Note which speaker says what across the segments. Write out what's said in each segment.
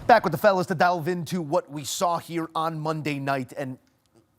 Speaker 1: Back with the fellas to delve into what we saw here on Monday night. And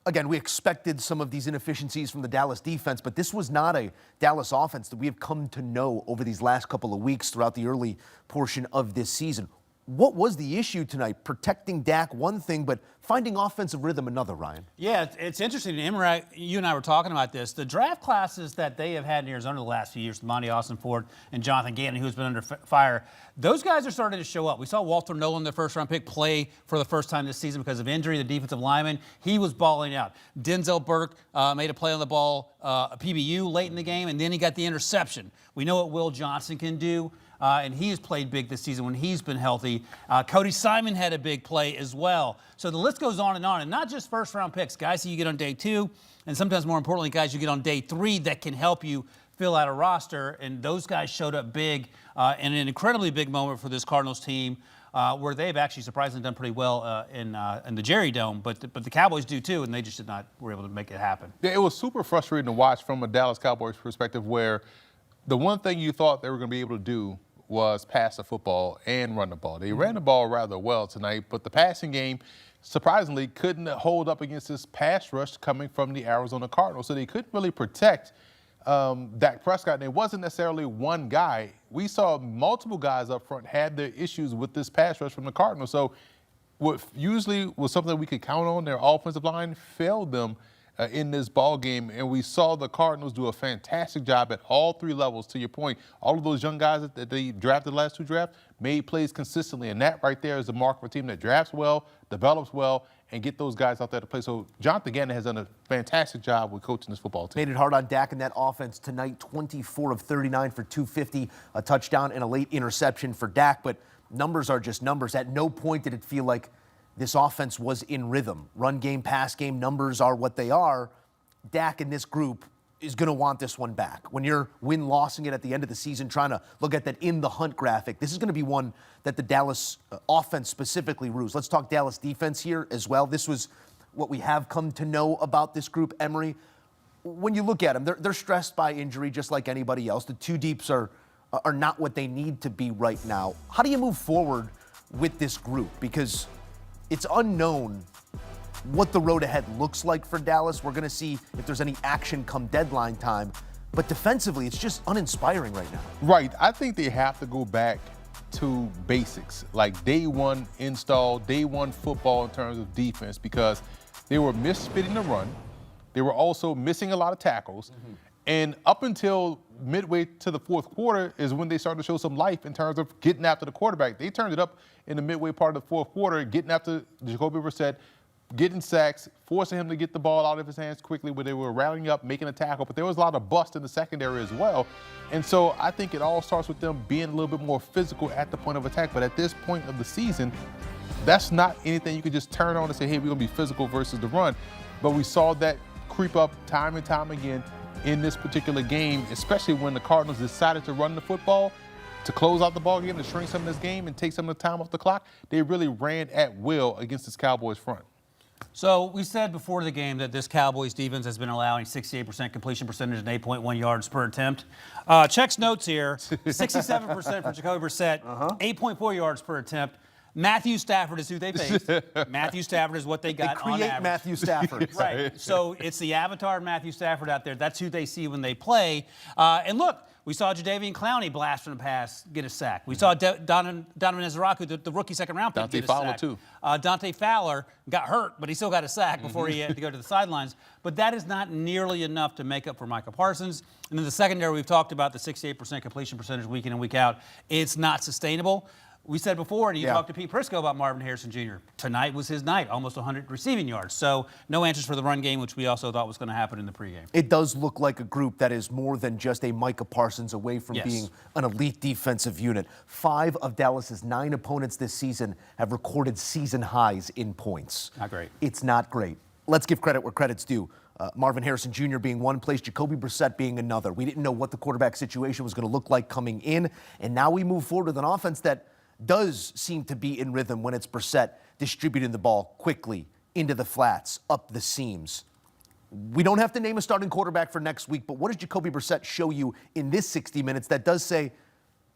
Speaker 1: again, we expected some of these inefficiencies from the Dallas defense, but this was not a Dallas offense that we have come to know over these last couple of weeks throughout the early portion of this season. What was the issue tonight? Protecting Dak, one thing, but finding offensive rhythm, another, Ryan.
Speaker 2: Yeah, it's interesting. Emory, you and I were talking about this. The draft classes that they have had in Arizona the last few years, Monty Austin Ford and Jonathan Gannon, who's been under fire, those guys are starting to show up. We saw Walter Nolan, the first-round pick, play for the first time this season because of injury, the defensive lineman. He was balling out. Denzel Burke made a play on the ball, a PBU late in the game, and then he got the interception. We know what Will Johnson can do. And he has played big this season when he's been healthy. Cody Simon had a big play as well. So the list goes on, and not just first-round picks, guys that you get on day 2, and sometimes more importantly, guys you get on day 3 that can help you fill out a roster. And those guys showed up big in an incredibly big moment for this Cardinals team, where they've actually surprisingly done pretty well in the Jerry Dome. But the Cowboys do too, and they just were able to make it happen.
Speaker 3: Yeah, it was super frustrating to watch from a Dallas Cowboys perspective, where the one thing you thought they were going to be able to do was pass the football and run the ball. They ran the ball rather well tonight, but the passing game, surprisingly, couldn't hold up against this pass rush coming from the Arizona Cardinals. So they couldn't really protect Dak Prescott, and it wasn't necessarily one guy. We saw multiple guys up front had their issues with this pass rush from the Cardinals. So what usually was something we could count on, their offensive line failed them in this ball game, and we saw the Cardinals do a fantastic job at all 3 levels. To your point, all of those young guys that they drafted the last 2 drafts made plays consistently, and that right there is the mark of a team that drafts well, develops well, and get those guys out there to play. So Jonathan Gannon has done a fantastic job with coaching this football team.
Speaker 1: Made it hard on Dak in that offense tonight. 24 of 39 for 250, a touchdown and a late interception for Dak, but numbers are just numbers. At no point did it feel like this offense was in rhythm. Run game, pass game, numbers are what they are. Dak in this group is going to want this one back. When you're win-lossing it at the end of the season, trying to look at that in the hunt graphic, this is going to be one that the Dallas offense specifically rues. Let's talk Dallas defense here as well. This was what we have come to know about this group, Emory. When you look at them, they're stressed by injury just like anybody else. The 2 deeps are not what they need to be right now. How do you move forward with this group? Because it's unknown what the road ahead looks like for Dallas. We're going to see if there's any action come deadline time. But defensively, it's just uninspiring right now.
Speaker 3: Right. I think they have to go back to basics, like day 1 install, day 1 football in terms of defense, because they were misfitting the run. They were also missing a lot of tackles. And up until midway to the 4th quarter is when they started to show some life in terms of getting after the quarterback. They turned it up in the midway part of the 4th quarter, getting after Jacoby Brissett, getting sacks, forcing him to get the ball out of his hands quickly where they were rallying up, making a tackle. But there was a lot of bust in the secondary as well. And so I think it all starts with them being a little bit more physical at the point of attack. But at this point of the season, that's not anything you can just turn on and say, hey, we're going to be physical versus the run. But we saw that creep up time and time again in this particular game, especially when the Cardinals decided to run the football to close out the ball game, to shrink some of this game and take some of the time off the clock. They really ran at will against this Cowboys front.
Speaker 2: So we said before the game that this Cowboys defense has been allowing 68% completion percentage and 8.1 yards per attempt. Check's notes here, 67% for Jacoby Brissett, 8.4 yards per attempt. Matthew Stafford is who they faced. Matthew Stafford is what they got on average.
Speaker 1: Matthew Stafford.
Speaker 2: Right. So it's the avatar Matthew Stafford out there. That's who they see when they play. And look, we saw Jadeveon Clowney blast from the pass, get a sack. We saw Donovan Ezraku, the rookie second-round pick, get a sack.
Speaker 3: Dante Fowler, too.
Speaker 2: Dante Fowler got hurt, but he still got a sack before he had to go to the sidelines. But that is not nearly enough to make up for Micah Parsons. And then the secondary, we've talked about the 68% completion percentage week in and week out. It's not sustainable. We said before, and you talked to Pete Prisco about Marvin Harrison Jr. Tonight was his night, almost 100 receiving yards. So no answers for the run game, which we also thought was going to happen in the pregame.
Speaker 1: It does look like a group that is more than just a Micah Parsons away from being an elite defensive unit. 5 of Dallas's 9 opponents this season have recorded season highs in points.
Speaker 2: Not great.
Speaker 1: It's not great. Let's give credit where credit's due. Marvin Harrison Jr. being one place, Jacoby Brissett being another. We didn't know what the quarterback situation was going to look like coming in, and now we move forward with an offense that does seem to be in rhythm when it's Brissett distributing the ball quickly into the flats, up the seams. We don't have to name a starting quarterback for next week, but what does Jacoby Brissett show you in this 60 minutes that does say,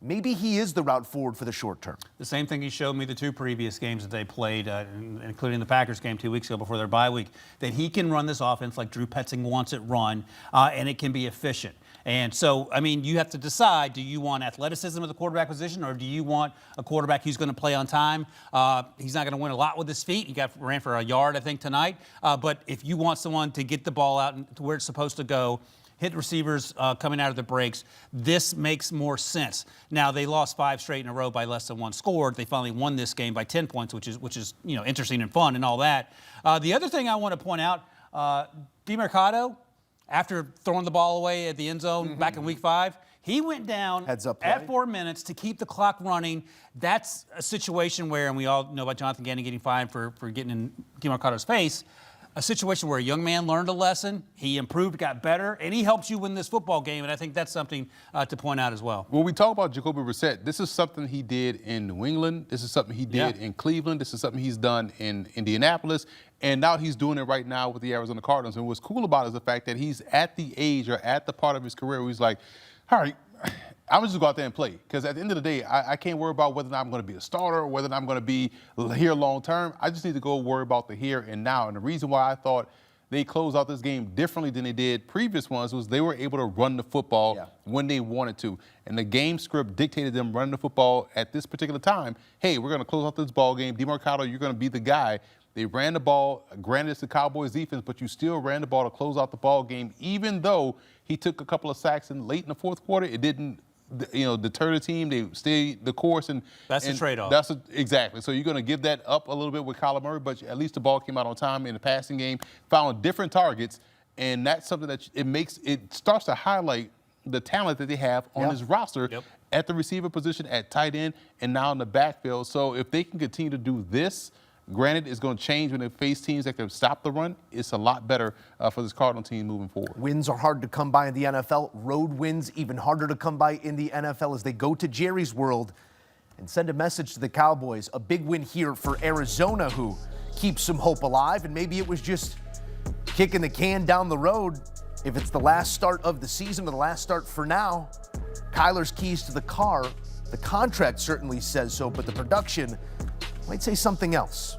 Speaker 1: maybe he is the route forward for the short term.
Speaker 2: The same thing he showed me the 2 previous games that they played, including the Packers game 2 weeks ago before their bye week, that he can run this offense like Drew Petzing wants it run, and it can be efficient. And so, I mean, you have to decide, do you want athleticism at the quarterback position, or do you want a quarterback who's going to play on time? He's not going to win a lot with his feet. He ran for a yard, I think, tonight. But if you want someone to get the ball out to where it's supposed to go, hit receivers coming out of the breaks, this makes more sense. Now, they lost 5 straight in a row by less than 1 score. They finally won this game by 10 points, which is interesting and fun and all that. The other thing I want to point out, DeMercado, after throwing the ball away at the end zone back in week 5, he went down at 4 minutes to keep the clock running. That's a situation where, and we all know about Jonathan Gannon getting fined for getting in DeMercado's face, a situation where a young man learned a lesson, he improved, got better, and he helps you win this football game, and I think that's something to point out as well.
Speaker 3: When we talk about Jacoby Brissett, this is something he did in New England. This is something he did in Cleveland. This is something he's done in Indianapolis. And now he's doing it right now with the Arizona Cardinals. And what's cool about it is the fact that he's at the age or at the part of his career where he's like, all right, I'm just going to go out there and play. Because at the end of the day, I can't worry about whether or not I'm going to be a starter or whether or not I'm going to be here long term. I just need to go worry about the here and now. And the reason why I thought they closed out this game differently than they did previous ones was they were able to run the football when they wanted to. And the game script dictated them running the football at this particular time. Hey, we're going to close out this ball game. DeMercado, you're going to be the guy. They ran the ball, granted it's the Cowboys defense, but you still ran the ball to close out the ball game, even though he took a couple of sacks late in the fourth quarter. It didn't, deter the team. They stayed the course. And
Speaker 2: that's the trade-off.
Speaker 3: Exactly. So you're going to give that up a little bit with Kyler Murray, but at least the ball came out on time in the passing game, found different targets, and that's something that it starts to highlight the talent that they have on this roster at the receiver position, at tight end, and now in the backfield. So if they can continue to do this, granted, it's going to change when they face teams that can stop the run. It's a lot better for this Cardinal team moving forward.
Speaker 1: Wins are hard to come by in the NFL. Road wins even harder to come by in the NFL as they go to Jerry's World and send a message to the Cowboys. A big win here for Arizona, who keeps some hope alive. And maybe it was just kicking the can down the road. If it's the last start of the season or the last start for now, Kyler's keys to the car, the contract certainly says so, but the production might say something else.